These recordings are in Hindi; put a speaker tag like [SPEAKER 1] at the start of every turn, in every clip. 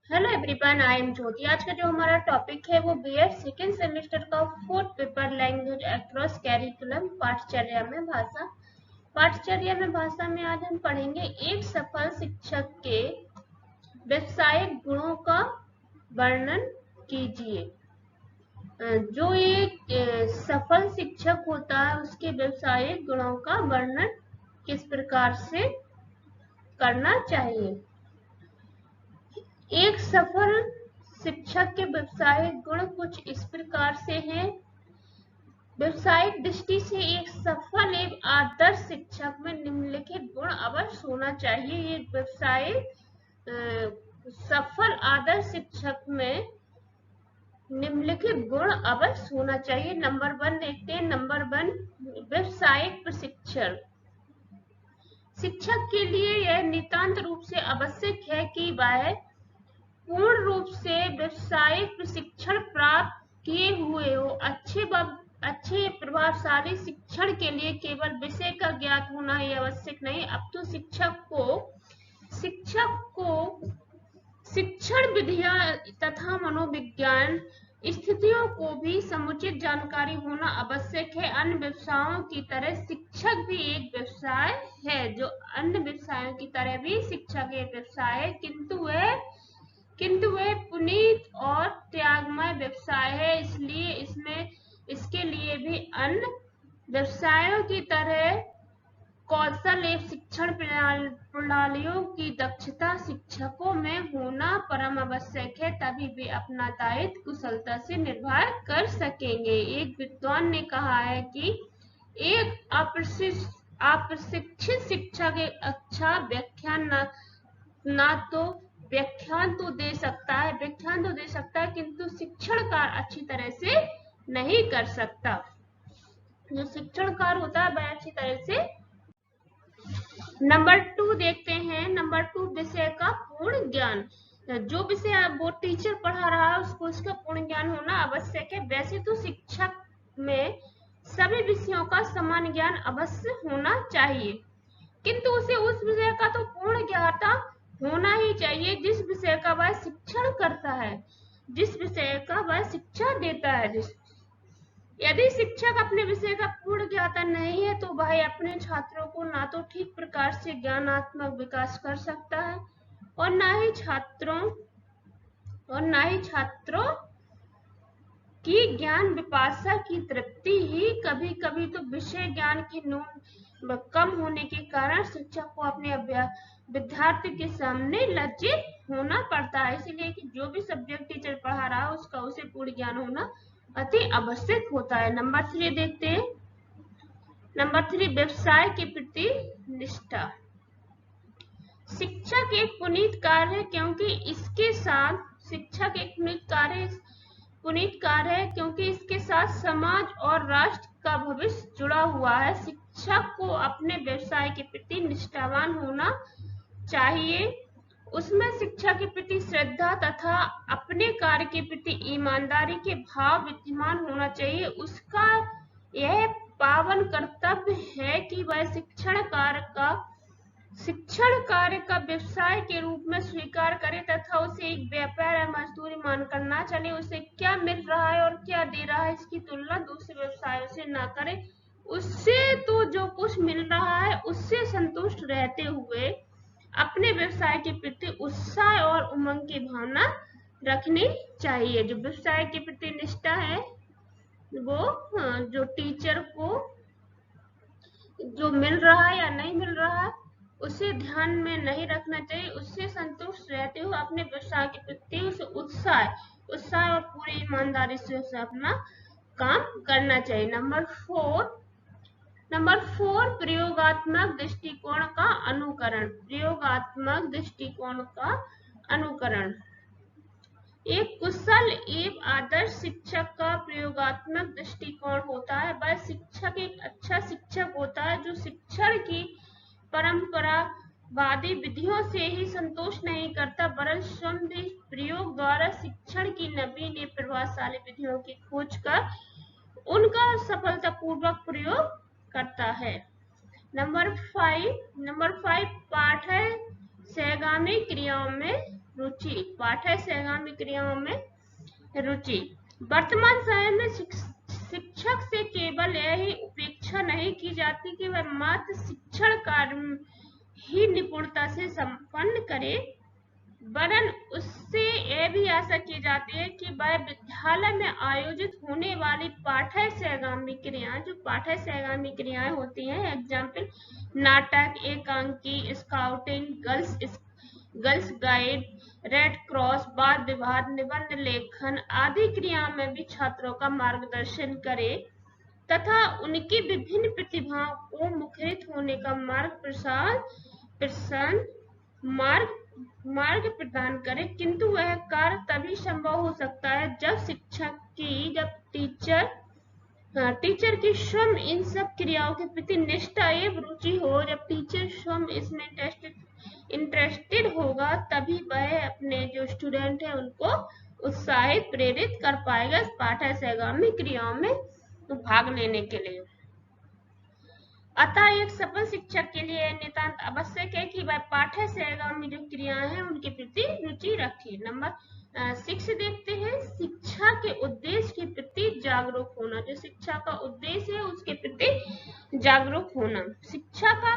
[SPEAKER 1] Hello everyone, I am Jyoti. आज का जो हमारा टॉपिक है वो बीएड सेकेंड सेमेस्टर का fourth paper language across curriculum पाठचर्या में आज हम पढ़ेंगे एक सफल शिक्षक के व्यावसायिक गुणों का वर्णन कीजिए। जो एक सफल शिक्षक होता है उसके व्यावसायिक गुणों का वर्णन किस प्रकार से करना चाहिए। एक सफल शिक्षक के व्यावसायिक गुण कुछ इस प्रकार से हैं। व्यावसायिक दृष्टि से एक सफल एवं आदर्श शिक्षक में निम्नलिखित गुण अवश्य होना चाहिए। एक व्यावसायिक सफल आदर्श शिक्षक में निम्नलिखित गुण अवश्य होना चाहिए। नंबर 1 देखते हैं। नंबर 1, व्यावसायिक प्रशिक्षण। शिक्षक के लिए यह नितांत रूप से आवश्यक है कि वह पूर्ण रूप से व्यावसायिक प्रशिक्षण प्राप्त किए हुए हो। अच्छे प्रभावशाली शिक्षण के लिए केवल विषय का ज्ञात होना ही आवश्यक नहीं, अब तो शिक्षक को शिक्षण विधियां तथा मनोविज्ञान स्थितियों को भी समुचित जानकारी होना आवश्यक है। अन्य व्यवसायों की तरह शिक्षक भी एक व्यवसाय है। जो अन्य व्यवसायों की तरह भी शिक्षक एक व्यवसाय है, किंतु वह पुनीत और त्यागमय व्यवसाय है। इसलिए इसके लिए भी अन्य व्यवसायों की तरह कौशल एवं शिक्षण प्रणालियों की दक्षता शिक्षकों में होना परम आवश्यक है, तभी वे अपना दायित्व कुशलता से निर्वाह कर सकेंगे। एक विद्वान ने कहा है कि एक अप्रशिक्षित शिक्षक एक अच्छा व्याख्यान तो दे सकता है, किंतु शिक्षण कार्य अच्छी तरह से नहीं कर सकता। जो शिक्षण कार्य होता है वह अच्छी तरह से। नंबर 2 देखते हैं। नंबर 2, विषय का पूर्ण ज्ञान। जो विषय वो टीचर पढ़ा रहा है उसको उसका पूर्ण ज्ञान होना आवश्यक है। वैसे तो शिक्षक में सभी विषयों का समान ज्ञान अवश्य होना चाहिए, किंतु उसे उस विषय का तो पूर्ण ज्ञाता होना ही चाहिए जिस विषय का वह शिक्षण करता है, जिस विषय का वह शिक्षा देता है। यदि शिक्षक अपने विषय का पूर्ण ज्ञाता नहीं है तो वह अपने छात्रों को ना तो ठीक प्रकार से ज्ञानात्मक विकास कर सकता है और ना ही छात्रों की ज्ञान विपाशा की तृप्ति ही। कभी कभी तो विषय ज्ञान की कम होने के कारण शिक्षक को अपने विद्यार्थी के सामने लज्जित होना पड़ता है। इसलिए कि जो भी सब्जेक्ट टीचर पढ़ा रहा है उसका उसे पूर्ण ज्ञान होना अति आवश्यक होता है। नंबर 3 देखते हैं। नंबर 3, व्यवसाय के प्रति निष्ठा। शिक्षक एक पुनीत कार्य है क्योंकि इसके साथ समाज और राष्ट्र का भविष्य जुड़ा हुआ है। शिक्षक को अपने व्यवसाय के प्रति निष्ठावान होना चाहिए। उसमें शिक्षा के प्रति श्रद्धा तथा अपने कार्य के प्रति ईमानदारी के भाव विद्यमान होना चाहिए। उसका यह पावन कर्तव्य है कि वह शिक्षण कार्य का व्यवसाय के रूप में स्वीकार करे तथा उसे एक व्यापार या मजदूरी मानकर ना चले। उसे क्या मिल रहा है और क्या दे रहा है इसकी तुलना दूसरे व्यवसायों से ना करे। उससे तो जो कुछ मिल रहा है उससे संतुष्ट रहते हुए अपने व्यवसाय के प्रति उत्साह और उमंग की भावना रखनी चाहिए। जो व्यवसाय के प्रति निष्ठा है वो जो टीचर को जो मिल रहा है या नहीं मिल रहा है उसे ध्यान में नहीं रखना चाहिए। उससे संतुष्ट रहते हुए अपने व्यवसाय के प्रति उसे उत्साह और पूरी ईमानदारी से उसे अपना काम करना चाहिए। नंबर 4, प्रयोगात्मक दृष्टिकोण का अनुकरण। एक कुशल एवं आदर्श शिक्षक का प्रयोगात्मक दृष्टिकोण होता है। वह शिक्षक एक अच्छा शिक्षक होता है जो शिक्षण की परंपरावादी विधियों से ही संतोष नहीं करता, वरन स्वयं भी प्रयोग द्वारा शिक्षण की नवीन एवं प्रभावशाली विधियों की खोज कर उनका सफलतापूर्वक प्रयोग करता है। नंबर 5 पाठ है सहगामी क्रियाओं में रुचि, पाठ्य से आगामी क्रियाओं में रुचि। वर्तमान समय में शिक्षक से केवल यही अपेक्षा नहीं की जाती कि वह मात्र शिक्षण कार्य ही निपुणता से संपन्न करे, वरन उससे यह भी आशा की जाती है कि वह विद्यालय में आयोजित होने वाली पाठ्य से आगामी क्रियाएं, जो पाठ्य से आगामी क्रियाएं होती हैं, एग्जाम्पल नाटक, एकांकी, scouting, girls guide, red cross, वाद विवाद, निबंध लेखन आदि क्रियाओं में भी छात्रों का मार्गदर्शन करे तथा उनकी विभिन्न प्रतिभाओं को मुखरित होने का मार्ग प्रदान करे। किंतु वह कार्य तभी संभव हो सकता है जब टीचर की स्वयं इन सब क्रियाओं के प्रति निष्ठा एवं रुचि हो। जब टीचर स्वयं इसमें इंटरेस्टेड होगा, तभी वह अपने जो स्टूडेंट है उनको उत्साहित प्रेरित कर पाएगा इस पाठ्य से आगामी क्रियाओं में भाग लेने के लिए। अतः एक सफल शिक्षक के लिए नितांत आवश्यक है कि वह पाठ्य से आगामी जो क्रियाएं हैं उनके प्रति रुचि रखे। नंबर 6 देखते हैं, शिक्षा के उद्देश्य के प्रति जागरूक होना। जो शिक्षा का उद्देश्य है उसके प्रति जागरूक होना। शिक्षा का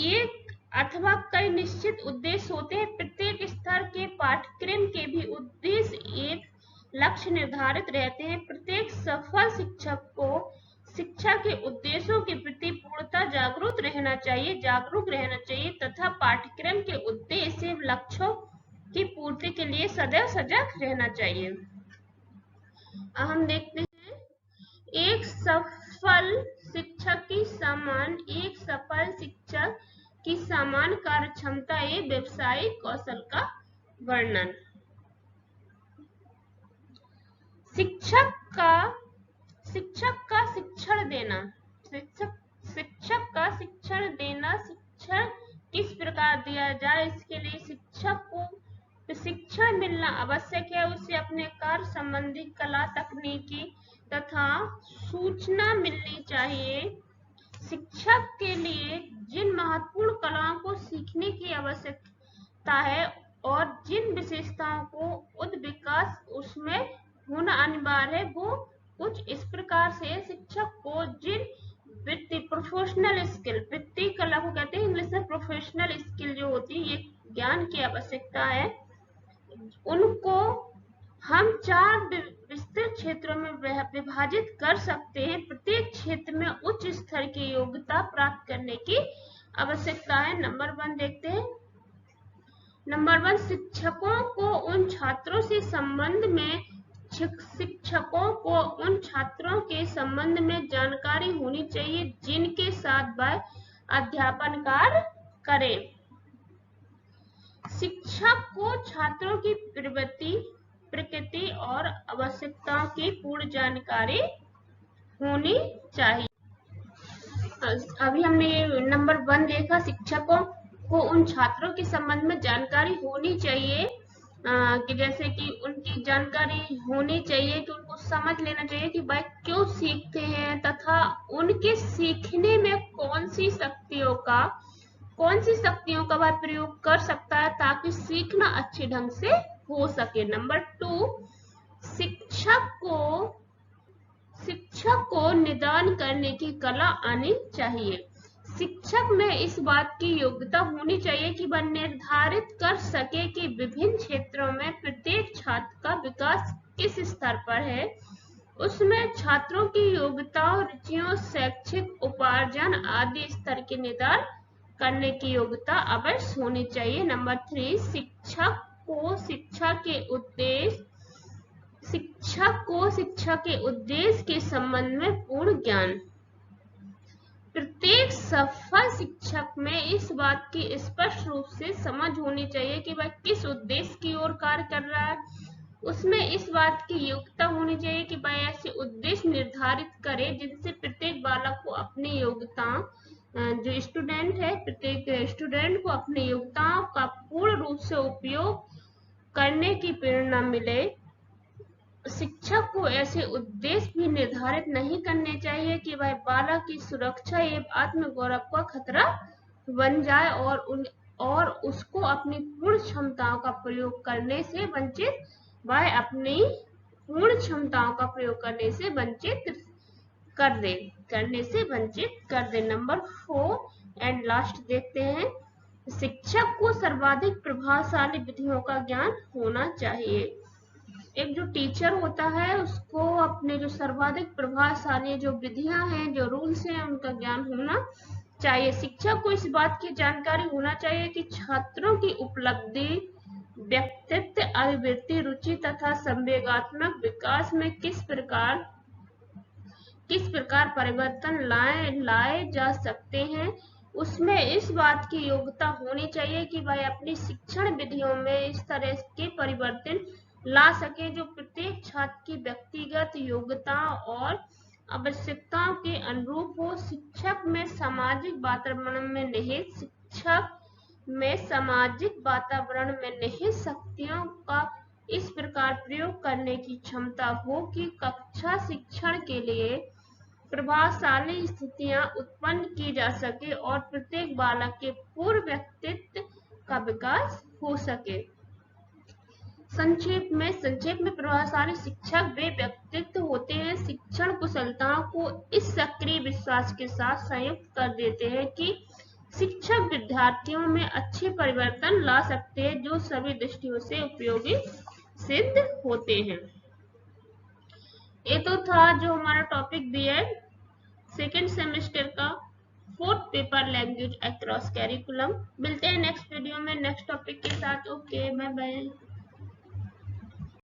[SPEAKER 1] एक अथवा कई निश्चित उद्देश्य होते हैं। प्रत्येक स्तर के पाठ्यक्रम के भी उद्देश्य एक लक्ष्य निर्धारित रहते हैं। प्रत्येक सफल शिक्षक को शिक्षा के उद्देश्यों के प्रति पूर्णतः जागरूक रहना चाहिए तथा पाठ्यक्रम के उद्देश्य एवं लक्ष्यों की पूर्ति के लिए सदैव सजग रहना चाहिए। अब हम देखते हैं, एक सफल शिक्षक की समान कार्य क्षमता एवं व्यवसायिक कौशल का वर्णन। शिक्षक का शिक्षण देना शिक्षण किस प्रकार दिया जाए, इसके लिए शिक्षक को प्रशिक्षण मिलना आवश्यक है। उसे अपने कार्य संबंधी कला, तकनीकी तथा सूचना मिलनी चाहिए। शिक्षक के लिए जिन महत्वपूर्ण कलाओं को सीखने की आवश्यकता है और जिन विशेषताओं को उद्विकास उसमें होना अनिवार्य है, वो कुछ इस प्रकार से शिक्षक को जिन प्रोफेशनल स्किल, वित्तीय कला को कहते हैं इंग्लिश में प्रोफेशनल स्किल जो होती है, ये ज्ञान की आवश्यकता है, उनको हम 4 विस्तृत क्षेत्रों में विभाजित कर सकते हैं। प्रत्येक क्षेत्र में उच्च स्तर की योग्यता प्राप्त करने की आवश्यकता है। नंबर 1 देखते हैं। नंबर 1, शिक्षकों को उन छात्रों के संबंध में जानकारी होनी चाहिए जिनके साथ वह अध्यापन कार्य करे। शिक्षक को छात्रों की प्रकृति और आवश्यकताओं की पूर्ण जानकारी होनी चाहिए। अभी हमने नंबर 1 देखा, शिक्षकों को उन छात्रों के संबंध में जानकारी होनी चाहिए कि जैसे कि उनकी जानकारी होनी चाहिए कि उनको समझ लेना चाहिए कि वह क्यों सीखते हैं तथा उनके सीखने में कौन सी शक्तियों का वह प्रयोग कर सकता है ताकि सीखना अच्छे ढंग से हो सके। नंबर 2, शिक्षक को निदान करने की कला आनी चाहिए। शिक्षक में इस बात की योग्यता होनी चाहिए कि वह निर्धारित कर सके कि विभिन्न क्षेत्रों में प्रत्येक छात्र का विकास किस स्तर पर है। उसमें छात्रों की योग्यताओं, रुचियों, शैक्षिक उपार्जन आदि स्तर के निदान करने की योग्यता अवश्य होनी चाहिए। नंबर 3, शिक्षक को शिक्षा के उद्देश्य के संबंध में पूर्ण ज्ञान। प्रत्येक सफल शिक्षक में इस बात की स्पष्ट रूप से समझ होनी चाहिए कि वह किस उद्देश्य की ओर कार्य कर रहा है। उसमें इस बात की योग्यता होनी चाहिए कि वह ऐसे उद्देश्य निर्धारित करे जिनसे प्रत्येक बालक को अपनी योग्यताओं, जो स्टूडेंट है, प्रत्येक स्टूडेंट को अपनी योग्यताओं का पूर्ण रूप से उपयोग करने की प्रेरणा मिले। शिक्षक को ऐसे उद्देश्य भी निर्धारित नहीं करने चाहिए कि वह बालक की सुरक्षा एवं आत्मगौरव का खतरा बन जाए और और उसको अपनी पूर्ण क्षमताओं का प्रयोग करने से वंचित कर दे। नंबर 4 एंड लास्ट देखते हैं, शिक्षक को सर्वाधिक प्रभावशाली विधियों का ज्ञान होना चाहिए। एक जो टीचर होता है उसको अपने जो सर्वाधिक प्रभावशाली जो विधियां हैं, जो रूल्स हैं, उनका ज्ञान होना चाहिए। शिक्षक को इस बात की जानकारी होना चाहिए कि छात्रों की उपलब्धि, व्यक्तित्व, अभिवृत्ति, रुचि तथा संवेगात्मक विकास में किस प्रकार परिवर्तन लाए जा सकते हैं। उसमें इस बात की योग्यता होनी चाहिए कि वह अपनी शिक्षण विधियों में इस तरह के परिवर्तन ला सके जो प्रत्येक छात्र की व्यक्तिगत योग्यता और आवश्यकताओं के अनुरूप हो। शिक्षक में सामाजिक वातावरण में निहित शक्तियों का इस प्रकार प्रयोग करने की क्षमता हो कि कक्षा शिक्षण के लिए प्रभावशाली स्थितियां उत्पन्न की जा सके और प्रत्येक बालक के पूर्ण व्यक्तित्व का विकास हो सके। संक्षेप में प्रभावशाली शिक्षक वे व्यक्तित्व होते हैं शिक्षण कुशलताओं को इस सक्रिय विश्वास के साथ संयुक्त कर देते हैं कि शिक्षक विद्यार्थियों में अच्छे परिवर्तन ला सकते हैं जो सभी दृष्टियों से उपयोगी सिद्ध होते हैं। ये तो था जो हमारा टॉपिक बीएड सेकेंड सेमेस्टर का 4th paper language across curriculum. मिलते हैं नेक्स्ट वीडियो में नेक्स्ट टॉपिक के साथ। Okay, bye bye.